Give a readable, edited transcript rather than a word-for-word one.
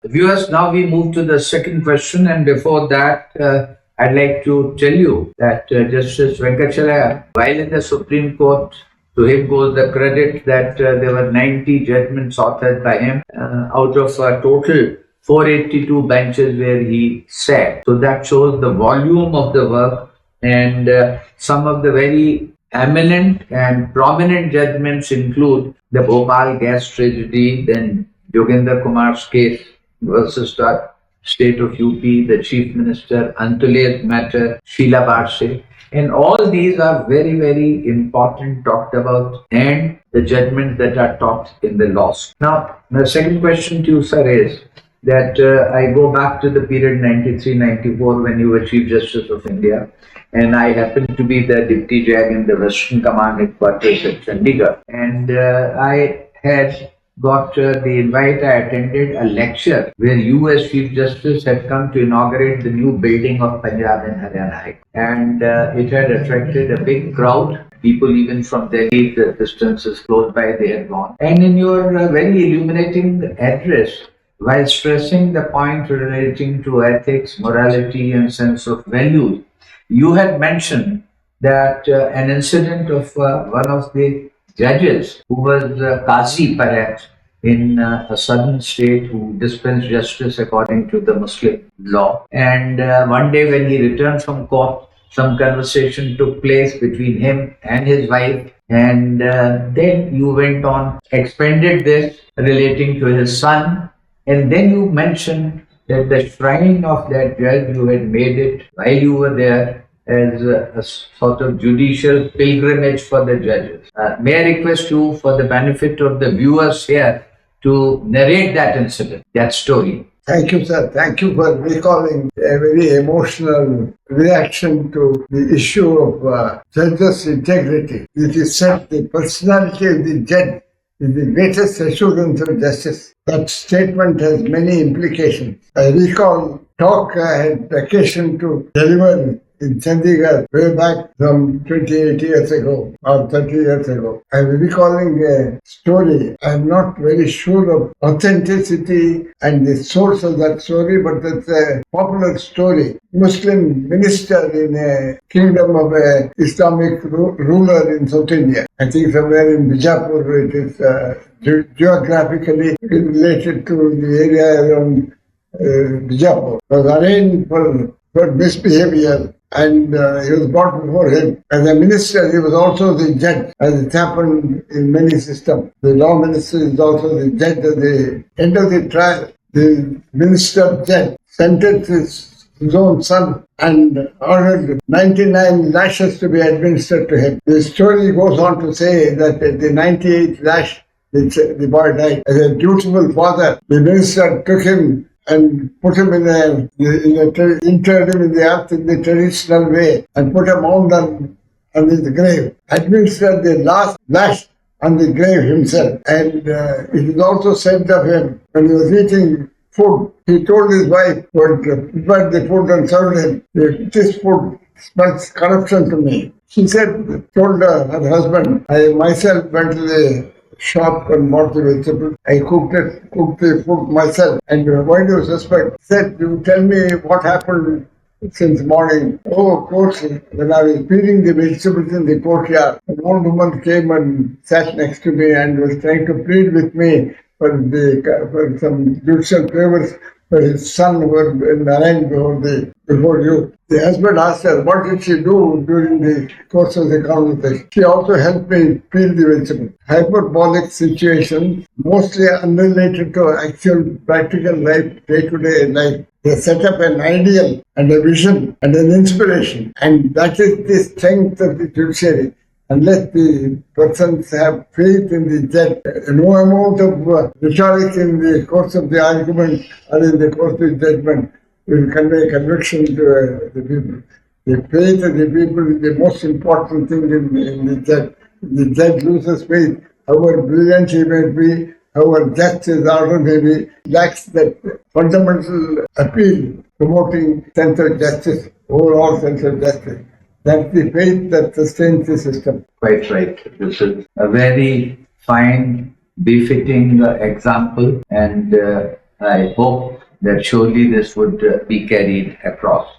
Viewers, now we move to the second question, and before that, I'd like to tell you that Justice Venkatachalaiah, while in the Supreme Court, to him goes the credit that there were 90 judgments authored by him out of a total 482 benches where he sat. So that shows the volume of the work, and some of the very eminent and prominent judgments include the Bhopal gas tragedy, then Yogendra Kumar's case versus the state of UP, the Chief Minister, Antulej matter, Sheila Barse. And all these are very, very important, talked about, and the judgments that are taught in the laws. Now, the second question to you, sir, is that I go back to the period 93-94 when you were Chief Justice of India, and I happened to be the Deputy JAG in the Western Command headquarters at Chandigarh. And I had got the invite. I attended a lecture where you as Chief Justice had come to inaugurate the new building of Punjab and Haryana High Court. And it had attracted a big crowd. People even from Delhi, the distances close by, they had gone. And in your very illuminating address, while stressing the point relating to ethics, morality, and sense of values, you had mentioned that an incident of one of the judges who was Qazi perhaps in a southern state who dispensed justice according to the Muslim law. And one day when he returned from court, some conversation took place between him and his wife. And then you went on, expanded this relating to his son. And then you mentioned that the shrine of that judge, you had made it while you were there as a sort of judicial pilgrimage for the judges. May I request you, for the benefit of the viewers here, to narrate that incident, that story. Thank you, sir. Thank you for recalling a very emotional reaction to the issue of judges' integrity. It is said the personality of the judge is the greatest assurance of justice. That statement has many implications. I recall talk I had occasion to deliver in Chandigarh way back from 28 years ago or 30 years ago. I'm recalling a story. I'm not very sure of authenticity and the source of that story, but it's a popular story. Muslim minister in a kingdom of a Islamic ruler in South India. I think somewhere in Bijapur. It is geographically related to the area around Bijapur. Was arraigned for misbehavior, and he was brought before him. As a minister, he was also the judge, as it happened in many systems. The law minister is also the judge. At the end of the trial, the minister judge sentenced his own son and ordered 99 lashes to be administered to him. The story goes on to say that at the 98th lash, the boy died. As a dutiful father, the minister took him and put him interred him in the earth in the traditional way and put a mound on his grave. Administered the last lash on the grave himself. And it is also said of him, when he was eating food, he told his wife who had prepared the food and served him, "This food smells corruption to me." She told her husband, "I myself went to the shop and bought the vegetables. I cooked the food myself. And why do you suspect?" He said, "You tell me what happened since morning." "Oh, of course, when I was peeling the vegetables in the courtyard, an old woman came and sat next to me and was trying to plead with me for some judicial favors for his son who was arraigned before you." The husband asked her, "What did she do during the course of the conversation?" "She also helped me peel the vegetables." Hyperbolic situations, mostly unrelated to actual practical life, day-to-day life. They set up an ideal and a vision and an inspiration. And that is the strength of the judiciary. Unless the persons have faith in the judge, no amount of rhetoric in the course of the argument or in the course of the judgment will convey conviction to the people. The faith of the people is the most important thing in the judge. The judge loses faith, however brilliant he may be, however just his order may be, lacks that fundamental appeal, promoting sense of justice, overall sense of justice. That's the faith that sustains the system. Quite right. This is a very fine, befitting example and I hope that surely this would be carried across.